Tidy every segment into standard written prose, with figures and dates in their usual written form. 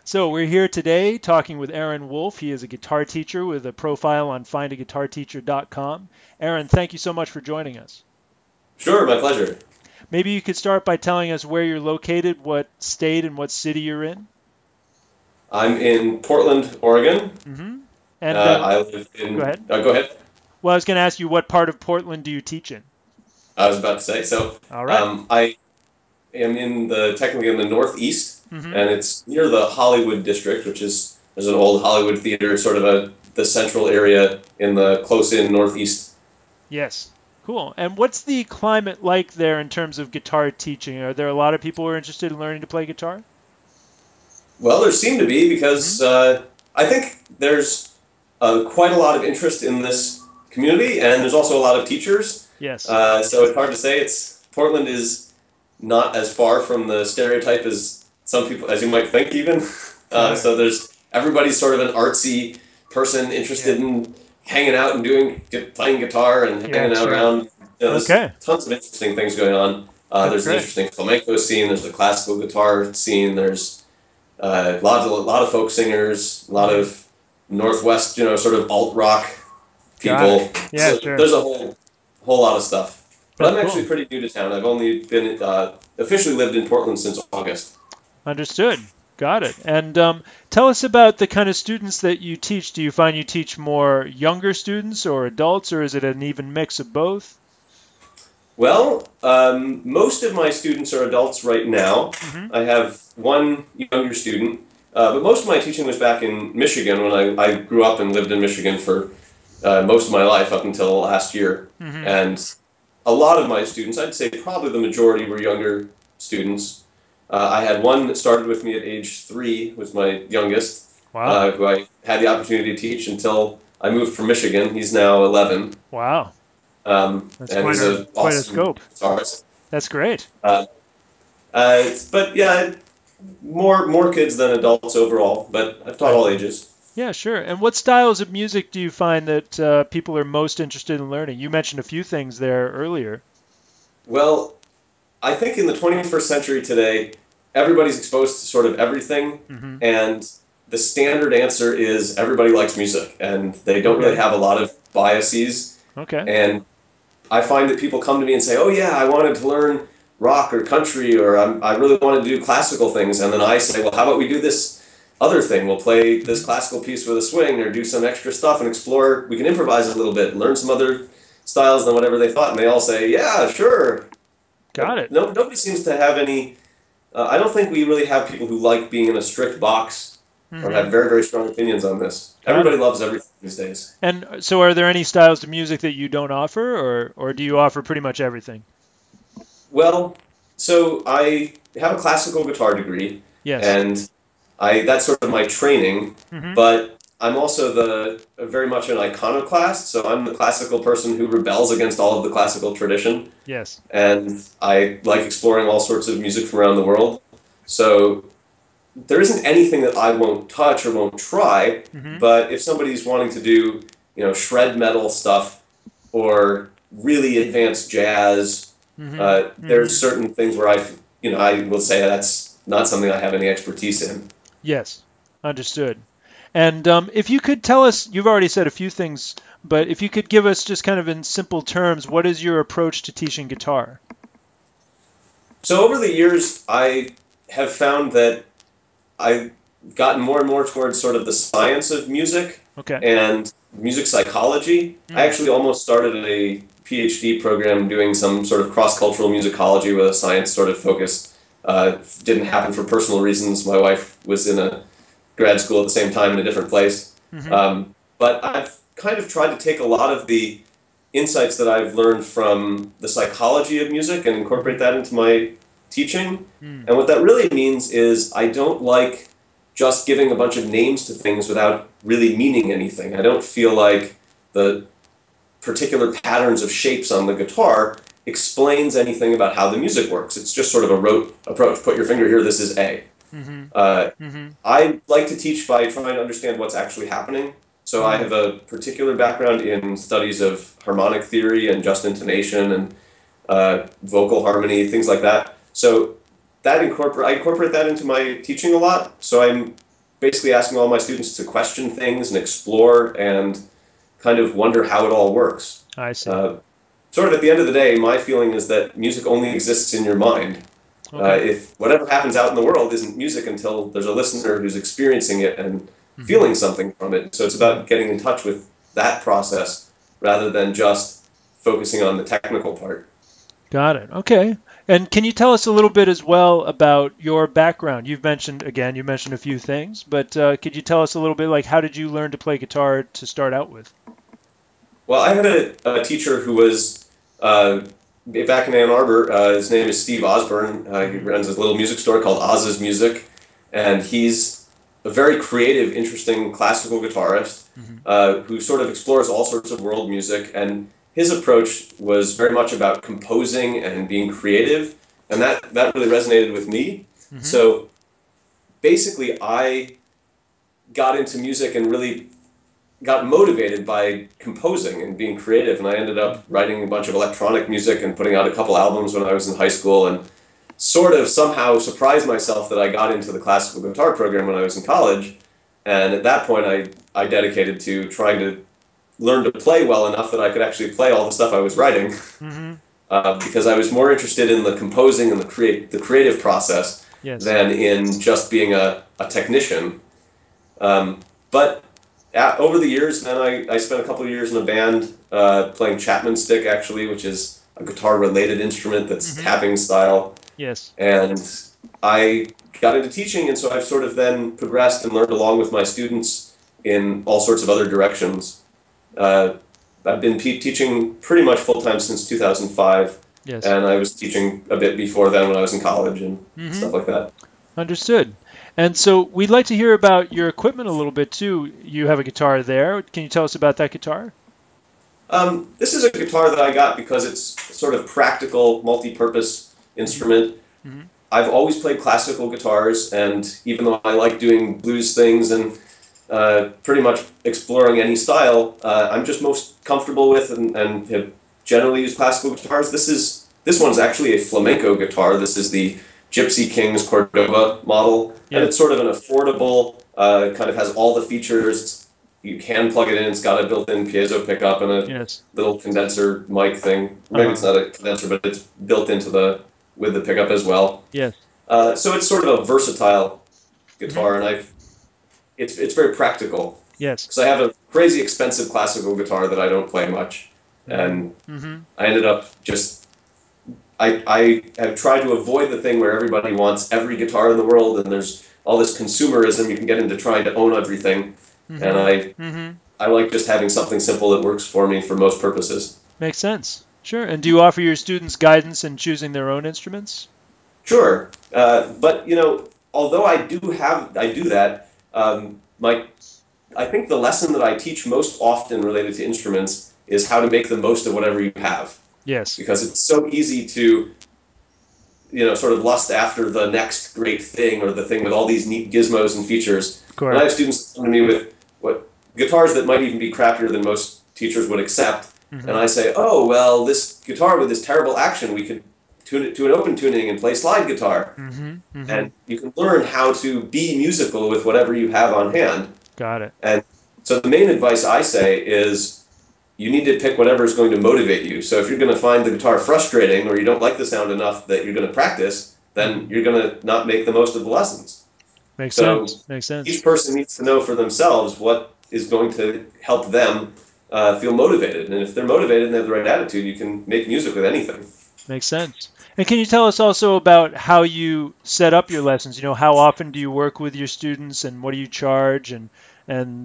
So we're here today talking with Aaron Wolf. He is a guitar teacher with a profile on FindaGuitarTeacher.com. Aaron, thank you so much for joining us. Sure, my pleasure. Maybe you could start by telling us where you're located, what state and what city you're in. I'm in Portland, Oregon. hmm And I live go in. ahead. Go ahead. Well, I was going to ask you, what part of Portland do you teach in? I was about to say. So, All right. I am technically in the Northeast, Mm-hmm. and it's near the Hollywood district, which is there's an old Hollywood theater, sort of the central area in the close-in Northeast. Yes. Cool. And what's the climate like there in terms of guitar teaching? Are there a lot of people who are interested in learning to play guitar? Well, there seem to be Mm-hmm. because I think there's quite a lot of interest in this community, and there's also a lot of teachers. Yes. So it's hard to say. Portland is not as far from the stereotype as some people, as you might think, even. Got it. So everybody's sort of an artsy person interested Yeah. in hanging out and playing guitar and Yeah, hanging out sure. around. There's Okay. tons of interesting things going on. That's There's an great. interesting flamenco scene. There's a classical guitar scene. There's a lot of folk singers, a lot of Northwest, sort of alt rock Got people. it. Yeah, So sure. there's a whole lot of stuff. But That's I'm actually cool. pretty new to town. I've only been officially lived in Portland since August. Understood. Got it. And tell us about the kind of students that you teach. Do you find you teach more younger students or adults, or is it an even mix of both? Well, most of my students are adults right now. hmm I have one younger student, but most of my teaching was back in Michigan when I grew up and lived in Michigan for most of my life up until last year. hmm And a lot of my students, I'd say probably the majority, were younger students. I had one that started with me at age 3, was my youngest, Wow. who I had the opportunity to teach until I moved from Michigan. He's now 11, Wow. That's and he's an quite a awesome scope. guitarist. That's great. Uh, but yeah, more kids than adults overall, but I've taught Right. all ages. Yeah, sure. And what styles of music do you find that people are most interested in learning? You mentioned a few things there earlier. Well, I think in the 21st century today, everybody's exposed to sort of everything, hmm and the standard answer is everybody likes music, and they don't really Okay. have a lot of biases. Okay. And I find that people come to me and say, "Oh yeah, I wanted to learn rock or country, or I really wanted to do classical things," and then I say, "Well, how about we do this other thing? We'll play this hmm classical piece with a swing, or do some extra stuff and explore. We can improvise a little bit, learn some other styles than whatever they thought." And they all say, "Yeah, sure." Got it. Nobody seems to have any. I don't think we really have people who like being in a strict box or have hmm very, very strong opinions on this. Got Everybody it. loves everything these days. And so are there any styles of music that you don't offer, or do you offer pretty much everything? Well, so I have a classical guitar degree, Yes. and that's sort of my training. hmm But I'm also very much an iconoclast, so I'm the classical person who rebels against all of the classical tradition, Yes. and I like exploring all sorts of music from around the world. So there isn't anything that I won't touch or won't try, hmm but if somebody's wanting to do, shred metal stuff or really advanced jazz, hmm hmm there's certain things where I will say that's not something I have any expertise in. Yes. Understood. And if you could tell us, you've already said a few things, but if you could give us just kind of in simple terms, what is your approach to teaching guitar? So over the years, I have found that I've gotten more and more towards sort of the science of music Okay. and music psychology. I Mm. actually almost started a PhD program doing some sort of cross-cultural musicology with a science sort of focus. Didn't happen for personal reasons. My wife was in a grad school at the same time in a different place. hmm But I've kind of tried to take a lot of the insights that I've learned from the psychology of music and incorporate that into my teaching. Mm. And what that really means is I don't like just giving a bunch of names to things without really meaning anything. I don't feel like the particular patterns of shapes on the guitar explains anything about how the music works. It's just sort of a rote approach. Put your finger here, this is A. hmm Uh, hmm I like to teach by trying to understand what's actually happening. So I Mm. have a particular background in studies of harmonic theory and just intonation and vocal harmony, things like that. So I incorporate that into my teaching a lot. So I'm basically asking all my students to question things and explore and kind of wonder how it all works. I see. Sort of at the end of the day, my feeling is that music only exists in your mind. Okay. If whatever happens out in the world isn't music until there's a listener who's experiencing it and Hmm. feeling something from it. So it's about getting in touch with that process rather than just focusing on the technical part. Got it. Okay. And can you tell us a little bit as well about your background? You've mentioned, again, you mentioned a few things, but could you tell us a little bit, like, how did you learn to play guitar to start out with? Well, I had a teacher who was back in Ann Arbor. His name is Steve Osborne. He Hmm. runs this little music store called Oz's Music, and he's a very creative, interesting classical guitarist Hmm. who sort of explores all sorts of world music. And his approach was very much about composing and being creative, and that really resonated with me. Hmm. So basically, I got into music and really got motivated by composing and being creative, and I ended up writing a bunch of electronic music and putting out a couple albums when I was in high school, and sort of somehow surprised myself that I got into the classical guitar program when I was in college. And at that point, I dedicated to trying to learn to play well enough that I could actually play all the stuff I was writing, Hmm. because I was more interested in the composing and the creative process Yes. than in just being a technician. But over the years, then I spent a couple of years in a band playing Chapman stick, actually, which is a guitar-related instrument that's Hmm. tapping style. Yes. And I got into teaching, and so I've sort of then progressed and learned along with my students in all sorts of other directions. Uh, I've been teaching pretty much full-time since 2005, Yes. and I was teaching a bit before then when I was in college and Hmm. stuff like that. Understood. And so we'd like to hear about your equipment a little bit too. You have a guitar there. Can you tell us about that guitar? This is a guitar that I got because it's sort of practical, multi-purpose Hmm. instrument. Hmm. I've always played classical guitars, and even though I like doing blues things and pretty much exploring any style, I'm just most comfortable with and have generally used classical guitars. This one's actually a flamenco guitar. This is the Gypsy Kings Cordova model, and Yes. it's sort of an affordable, kind of has all the features. You can plug it in. It's got a built-in piezo pickup and a Yes. little condenser mic thing. Maybe it's Uh-huh. not a condenser, but it's built into with the pickup as well. Yes. So it's sort of a versatile Hmm. guitar, and it's very practical Yes. because I have a crazy expensive classical guitar that I don't play much, Hmm. and Hmm. I ended up just I have tried to avoid the thing where everybody wants every guitar in the world, and there's all this consumerism. You can get into trying to own everything, and Hmm. Hmm. I like just having something simple that works for me for most purposes. Makes sense. Sure. And do you offer your students guidance in choosing their own instruments? Sure, but although I do that, my I think the lesson that I teach most often related to instruments is how to make the most of whatever you have, Yes. because it's so easy to sort of lust after the next great thing or the thing with all these neat gizmos and features. And I have Correct. students come to me with what guitars that might even be crappier than most teachers would accept, and Hmm. I say, oh well, this guitar with this terrible action, we could tune it to an open tuning and play slide guitar. Hmm. Hmm. And you can learn how to be musical with whatever you have on hand. Got it. And so the main advice I say is you need to pick whatever is going to motivate you. So if you're going to find the guitar frustrating or you don't like the sound enough that you're going to practice, then Hmm. you're going to not make the most of the lessons. Makes So sense. Makes sense. each person needs to know for themselves what is going to help them feel motivated. And if they're motivated and they have the right attitude, you can make music with anything. Makes sense. And can you tell us also about how you set up your lessons? How often do you work with your students and what do you charge and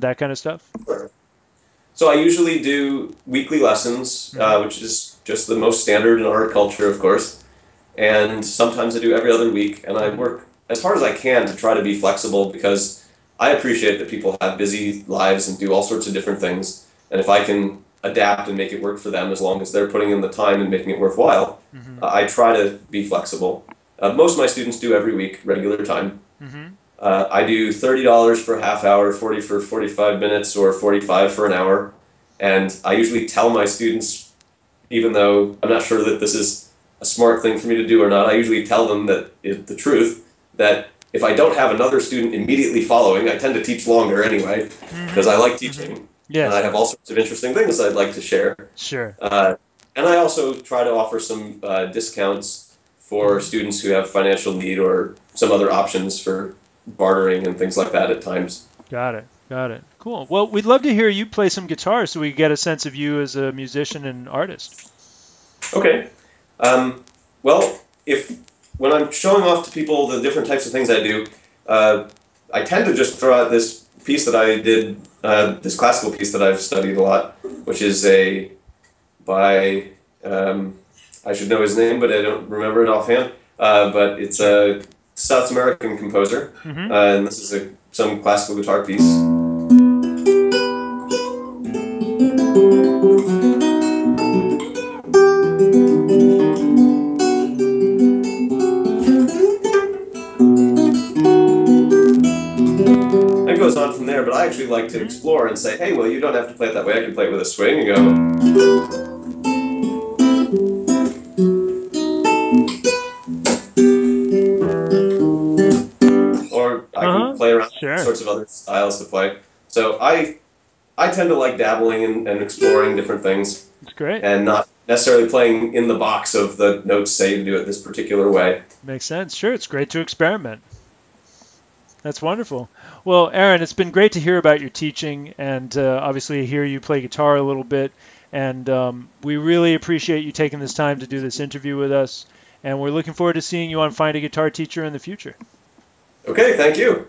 that kind of stuff? Sure. So I usually do weekly lessons, Hmm. which is just the most standard in our culture, of course. And sometimes I do every other week, and I Hmm. work as hard as I can to try to be flexible because I appreciate that people have busy lives and do all sorts of different things. And if I can adapt and make it work for them, as long as they're putting in the time and making it worthwhile, Hmm. I try to be flexible. Most of my students do every week, regular time. Hmm. I do $30 for a half hour, 40 for 45 minutes, or 45 for an hour. And I usually tell my students, even though I'm not sure that this is a smart thing for me to do or not, I usually tell them that the truth, that if I don't have another student immediately following, I tend to teach longer anyway because I like teaching and I Yes. have all sorts of interesting things I'd like to share. Sure. And I also try to offer some discounts for students who have financial need or some other options for bartering and things like that at times. Got it. Got it. Cool. Well, we'd love to hear you play some guitar so we get a sense of you as a musician and artist. Okay. Well, if when I'm showing off to people the different types of things I do, I tend to just throw out this piece that I did, this classical piece that I've studied a lot, which is by I should know his name, but I don't remember it offhand. But it's a South American composer, and this is some classical guitar piece. It goes on from there, but I actually like to explore and say, hey, well, you don't have to play it that way. I can play it with a swing and go. Or I can play around with all sorts of other styles to play. So I tend to like dabbling and exploring different things. That's great. And not necessarily playing in the box of the notes say to do it this particular way. Makes sense. Sure, it's great to experiment. That's wonderful. Well, Aaron, it's been great to hear about your teaching and obviously hear you play guitar a little bit. And we really appreciate you taking this time to do this interview with us. And we're looking forward to seeing you on Find a Guitar Teacher in the future. Okay, thank you.